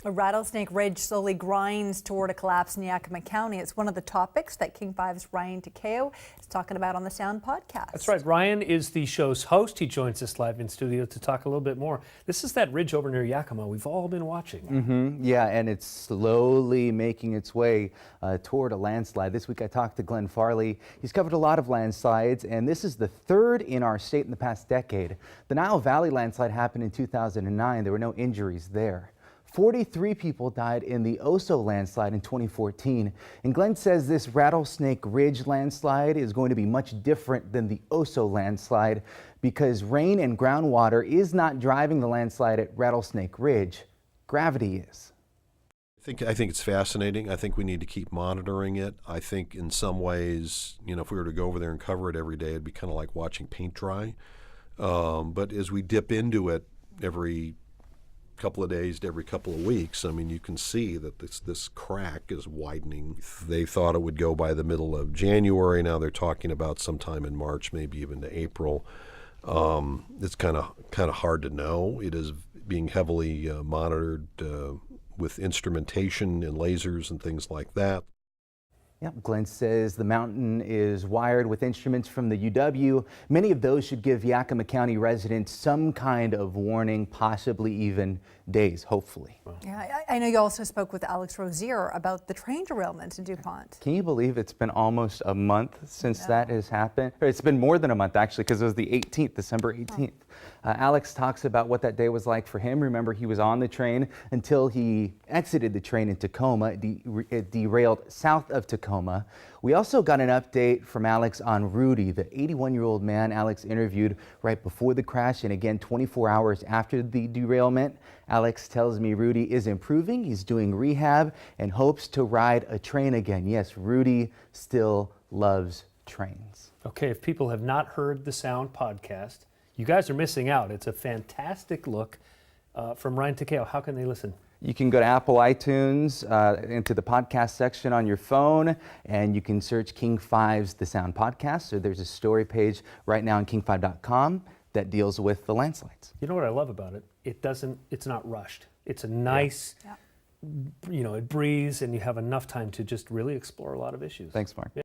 A Rattlesnake Ridge slowly grinds toward a collapse in Yakima County. It's one of the topics that King 5's Ryan Takeo is talking about on the Sound podcast. That's right. Ryan is the show's host. He joins us live in studio to talk a little bit more. This is that ridge over near Yakima we've all been watching. Yeah, and it's slowly making its way toward a landslide. This week I talked to Glenn Farley. He's covered a lot of landslides, and this is the third in our state in the past decade. The Nile Valley landslide happened in 2009. There were no injuries there. 43 people died in the Oso landslide in 2014. And Glenn says this Rattlesnake Ridge landslide is going to be much different than the Oso landslide because rain and groundwater is not driving the landslide at Rattlesnake Ridge. Gravity is. I think it's fascinating. I think we need to keep monitoring it. I think in some ways, if we were to go over there and cover it every day, it'd be kind of like watching paint dry. But as we dip into it every couple of days to every couple of weeks, you can see that this crack is widening. They thought it would go by the middle of January. Now they're talking about sometime in March, maybe even to April. It's kind of hard to know. It is being heavily monitored with instrumentation and lasers and things like that. Yep, Glenn says the mountain is wired with instruments from the UW. Many of those should give Yakima County residents some kind of warning, possibly even days, hopefully. Yeah, I know you also spoke with Alex Rozier about the train derailment in DuPont. Can you believe it's been almost a month since that has happened? Or it's been more than a month, actually, because it was the 18th, December 18th. Alex talks about what that day was like for him. Remember, he was on the train until he exited the train in Tacoma. It derailed south of Tacoma. We also got an update from Alex on Rudy, the 81-year-old man Alex interviewed right before the crash and again 24 hours after the derailment. Alex tells me Rudy is improving. He's doing rehab and hopes to ride a train again. Yes, Rudy still loves trains. Okay, if people have not heard the Sound podcast, you guys are missing out. It's a fantastic look from Ryan Takeo. How can they listen? You can go to Apple iTunes, into the podcast section on your phone, and you can search King 5's The Sound Podcast. So there's a story page right now on king5.com that deals with the landslides. You know what I love about it? It's not rushed. It's a nice, it breathes, and you have enough time to just really explore a lot of issues. Thanks, Mark.